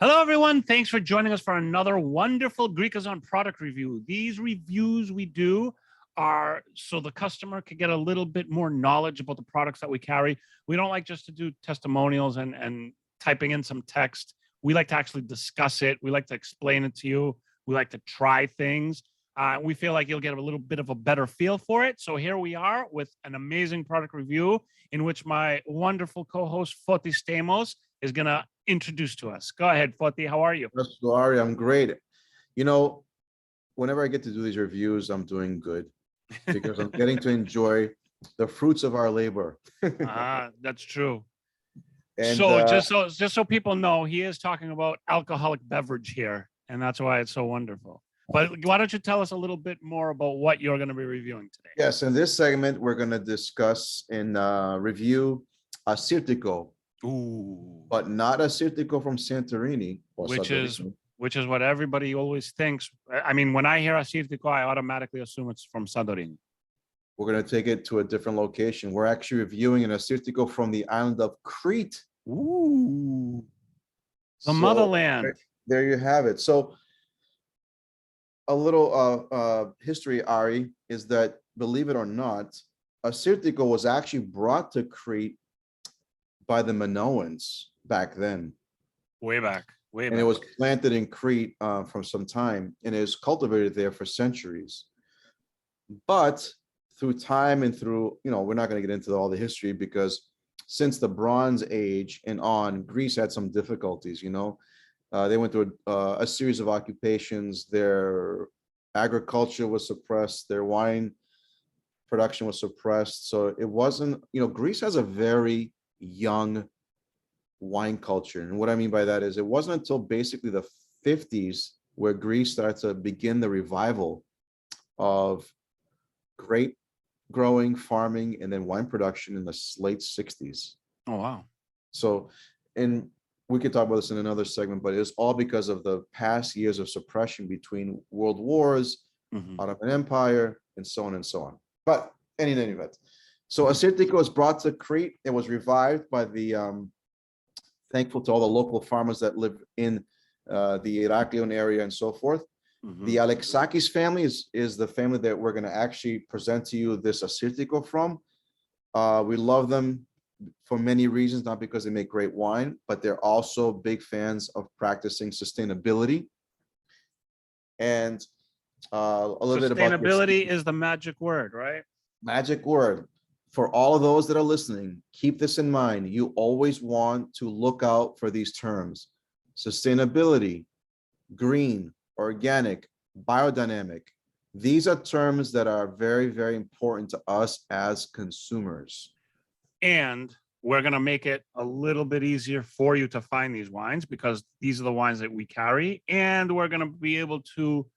Hello, everyone. Thanks for joining us for another wonderful Greekazon product review. These reviews we do are so the customer can get a little bit more knowledge about the products that we carry. We don't like just to do testimonials and typing in some text. We like to actually discuss it. We like to explain it to you. We like to try things. We feel like you'll get a little bit of a better feel for it. So here we are with an amazing product review in which my wonderful co-host Fotis Stamos is going to introduce to us. Go ahead, Foti. How are you? Yes, Ari, I'm great. You know, whenever I get to do these reviews, I'm doing good because I'm getting to enjoy the fruits of our labor. That's true. And So just so people know, he is talking about alcoholic beverage here, and that's why it's so wonderful. But why don't you tell us a little bit more about what you're going to be reviewing today? yes, in this segment, we're going to discuss and review Assyrtiko. Ooh. But not Assyrtiko from Santorini. Which is what everybody always thinks. I mean, when I hear Assyrtiko, I automatically assume it's from Santorini. We're going to take it to a different location. We're actually reviewing an Assyrtiko from the island of Crete. Ooh. The motherland. There you have it. So a little history, Ari, is that, believe it or not, Assyrtiko was actually brought to Crete by the Minoans back then. Way back. And it was planted in Crete for some time and is cultivated there for centuries. But through time and through, we're not going to get into all the history because since the Bronze Age and on, Greece had some difficulties, They went through a series of occupations. Their agriculture was suppressed. Their wine production was suppressed. So it wasn't, Greece has a very young wine culture. And what I mean by that is it wasn't until basically the 50s where Greece started to begin the revival of grape growing, farming, and then wine production in the late 60s. Oh, wow. So, and we could talk about this in another segment, but it's all because of the past years of suppression between world wars, Ottoman Empire, and so on and so on. But in any event, so Assyrtiko was brought to Crete. It was revived by the, thankful to all the local farmers that live in the Heraklion area and so forth. The Alexakis family is the family that we're going to actually present to you this Assyrtiko from. We love them for many reasons, not because they make great wine, but they're also big fans of practicing sustainability. And a little bit about sustainability is the magic word, right? Magic word. For all of those that are listening, keep this in mind. You always want to look out for these terms: sustainability, green, organic, biodynamic. These are terms that are very, very important to us as consumers. And we're going to make it a little bit easier for you to find these wines because these are the wines that we carry. And we're going to be able to,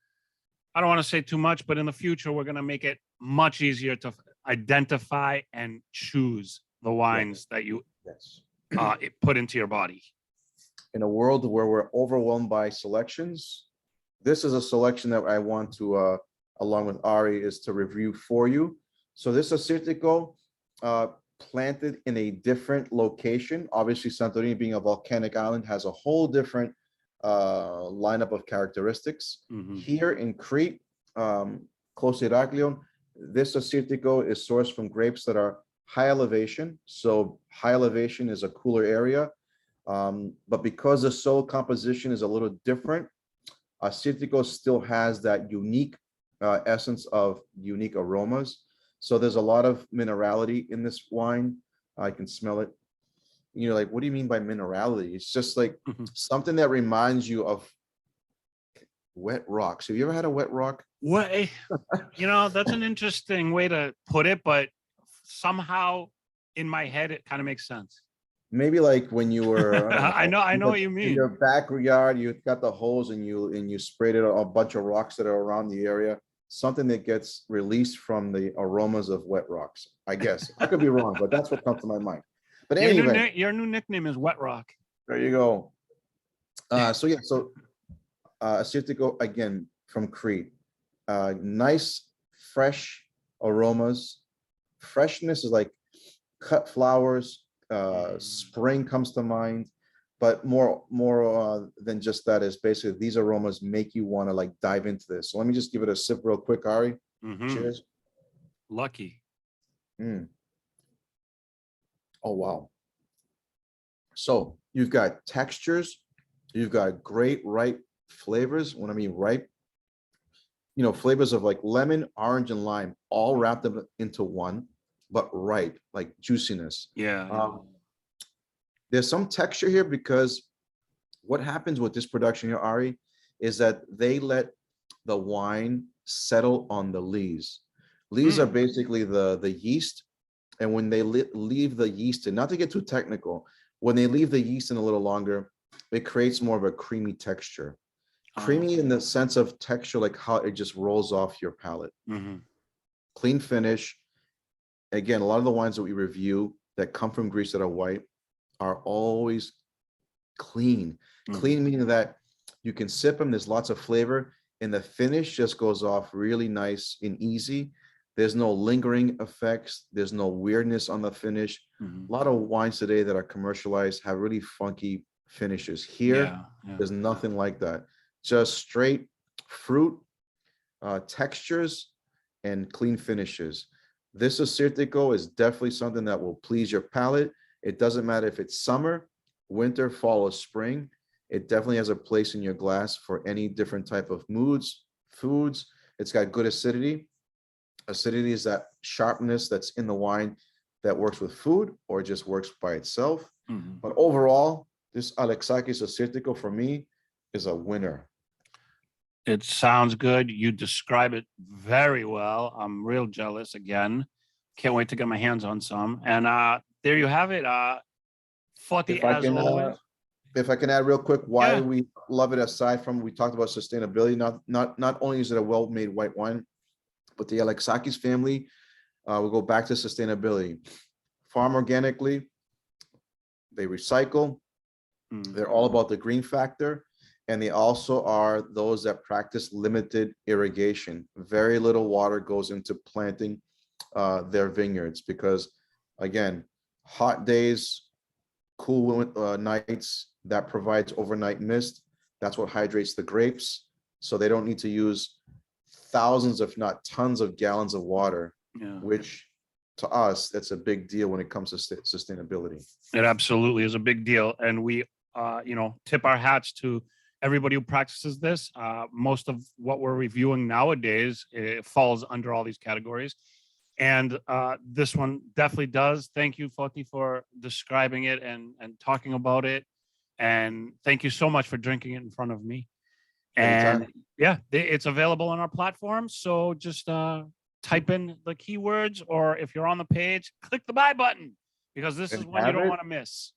I don't want to say too much, but in the future, we're going to make it much easier to identify and choose the wines that you put into your body. In a world where we're overwhelmed by selections, this is a selection that I want to, along with Ari, is to review for you. So this Assyrtiko, planted in a different location. Obviously, Santorini, being a volcanic island, has a whole different lineup of characteristics. Here in Crete, close to Heraklion, this Assyrtiko is sourced from grapes that are high elevation. So high elevation is a cooler area. But because the soil composition is a little different, Assyrtiko still has that unique essence of unique aromas. So there's a lot of minerality in this wine. I can smell it. You're like, what do you mean by minerality? It's just like something that reminds you of wet rocks. Have you ever had a wet rock? What? That's an interesting way to put it, but somehow in my head, it kind of makes sense. Maybe like when you were, I know what you mean. In your backyard, you got the hose and you sprayed it on a bunch of rocks that are around the area. Something that gets released from the aromas of wet rocks. I guess I could be wrong, but that's what comes to my mind. But anyway, your new nickname is Wet Rock. There you go. So Assyrtiko again from Crete. Nice, fresh aromas. Freshness is like cut flowers, spring comes to mind, but more than just that is basically these aromas make you want to like dive into this. So let me just give it a sip real quick, Ari. Cheers. Lucky. Oh, wow. So you've got textures, you've got great ripe flavors. When I mean ripe, you know, flavors of like lemon, orange, and lime, all wrapped up into one, but ripe, like juiciness. Yeah. There's some texture here because what happens with this production here, Ari, is that they let the wine settle on the lees. Lees are basically the yeast. And when they leave the yeast in, not to get too technical, when they leave the yeast in a little longer, it creates more of a creamy texture. Creamy in the sense of texture, like how it just rolls off your palate. Clean finish. Again, a lot of the wines that we review that come from Greece that are white are always clean. Clean meaning that you can sip them, there's lots of flavor, and the finish just goes off really nice and easy. There's no lingering effects. There's no weirdness on the finish. A lot of wines today that are commercialized have really funky finishes. Here, there's nothing like that. Just straight fruit, textures, and clean finishes. This Assyrtiko is definitely something that will please your palate. It doesn't matter if it's summer, winter, fall, or spring. It definitely has a place in your glass for any different type of moods, foods. It's got good acidity. Acidity is that sharpness that's in the wine that works with food or just works by itself. But overall, this Alexakis Assyrtiko for me is a winner. It sounds good. You describe it very well. I'm real jealous again. Can't wait to get my hands on some. And there you have it. Foti, as always. If I can add real quick why we love it, aside from we talked about sustainability, not only is it a well-made white wine, but the Alexakis family, we'll go back to sustainability. Farm organically, they recycle, they're all about the green factor, and they also are those that practice limited irrigation. Very little water goes into planting their vineyards because, again, hot days, cool nights, that provides overnight mist. That's what hydrates the grapes. So they don't need to use thousands, if not tons of gallons of water, which to us, that's a big deal when it comes to sustainability. It absolutely is a big deal. And we, tip our hats to everybody who practices this. Most of what we're reviewing nowadays, it falls under all these categories. And this one definitely does. Thank you, Foti, for describing it and talking about it. And thank you so much for drinking it in front of me. And it's available on our platform. So just type in the keywords, or if you're on the page, click the buy button, because this is one you don't want to miss.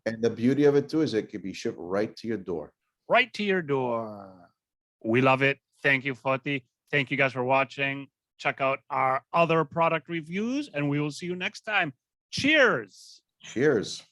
And the beauty of it too is it can be shipped right to your door. Right to your door. We love it. Thank you, Foti. Thank you guys for watching. Check out our other product reviews, and we will see you next time. Cheers. Cheers.